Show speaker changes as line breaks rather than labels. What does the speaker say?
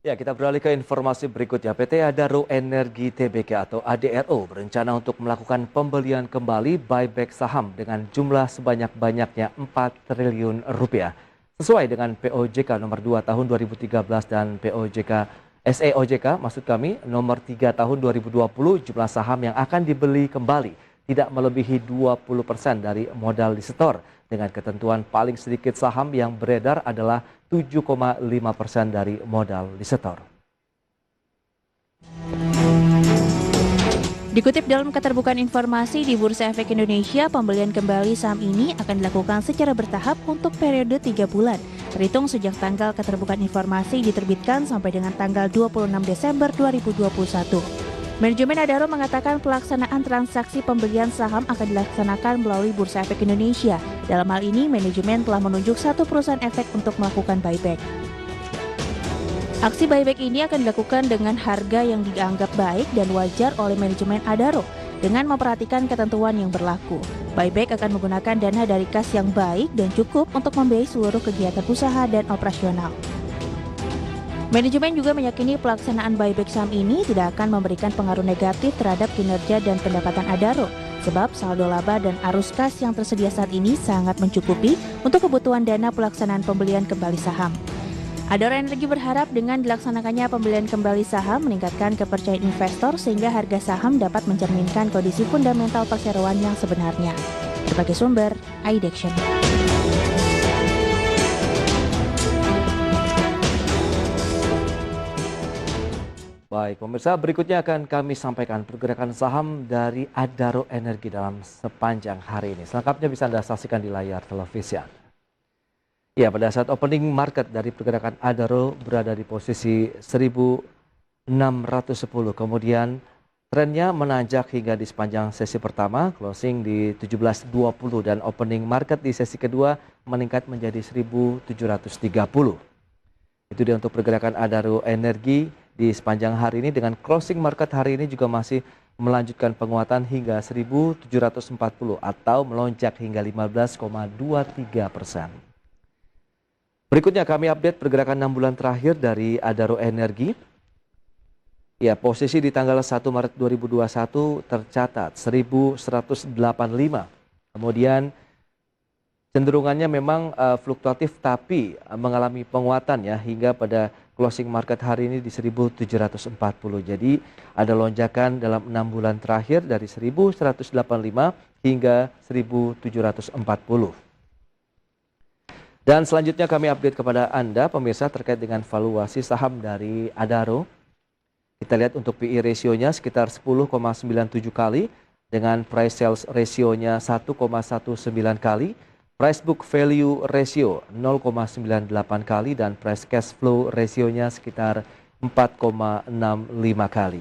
Ya, kita beralih ke informasi berikutnya. PT Adaro Energi Tbk atau ADRO berencana untuk melakukan pembelian kembali buyback saham dengan jumlah sebanyak-banyaknya 4 triliun rupiah. Sesuai dengan POJK nomor 2 tahun 2013 dan POJK SEOJK maksud kami nomor 3 tahun 2020, jumlah saham yang akan dibeli kembali tidak melebihi 20% dari modal di setor. Dengan ketentuan paling sedikit saham yang beredar adalah 7,5% dari modal disetor.
Dikutip dalam keterbukaan informasi di Bursa Efek Indonesia, pembelian kembali saham ini akan dilakukan secara bertahap untuk periode 3 bulan, terhitung sejak tanggal keterbukaan informasi diterbitkan sampai dengan tanggal 26 Desember 2021. Manajemen Adaro mengatakan pelaksanaan transaksi pembelian saham akan dilaksanakan melalui Bursa Efek Indonesia. Dalam hal ini, manajemen telah menunjuk satu perusahaan efek untuk melakukan buyback. Aksi buyback ini akan dilakukan dengan harga yang dianggap baik dan wajar oleh manajemen Adaro dengan memperhatikan ketentuan yang berlaku. Buyback akan menggunakan dana dari kas yang baik dan cukup untuk membiayai seluruh kegiatan usaha dan operasional. Manajemen juga meyakini pelaksanaan buyback saham ini tidak akan memberikan pengaruh negatif terhadap kinerja dan pendapatan Adaro, sebab saldo laba dan arus kas yang tersedia saat ini sangat mencukupi untuk kebutuhan dana pelaksanaan pembelian kembali saham. Adaro Energi berharap dengan dilaksanakannya pembelian kembali saham meningkatkan kepercayaan investor sehingga harga saham dapat mencerminkan kondisi fundamental perseroan yang sebenarnya. Berbagai sumber, iDaction.
Baik, pemirsa, berikutnya akan kami sampaikan pergerakan saham dari Adaro Energi dalam sepanjang hari ini. Selengkapnya bisa Anda saksikan di layar televisi Anda. Ya, pada saat opening market dari pergerakan Adaro berada di posisi 1610, kemudian trennya menanjak hingga di sepanjang sesi pertama, closing di 1720 dan opening market di sesi kedua meningkat menjadi 1730. Itu dia untuk pergerakan Adaro Energi di sepanjang hari ini dengan closing market hari ini juga masih melanjutkan penguatan hingga 1740 atau melonjak hingga 15,23%. Berikutnya kami update pergerakan 6 bulan terakhir dari Adaro Energi. Ya, posisi di tanggal 1 Maret 2021 tercatat 1185. Kemudian cenderungannya memang fluktuatif tapi mengalami penguatan ya hingga pada closing market hari ini di 1740. Jadi ada lonjakan dalam 6 bulan terakhir dari 1185 hingga 1740. Dan selanjutnya kami update kepada Anda pemirsa terkait dengan valuasi saham dari Adaro. Kita lihat untuk PE rasionya sekitar 10,97 kali dengan price sales rasionya 1,19 kali. Price book value ratio 0,98 kali dan price cash flow rasionya sekitar 4,65 kali.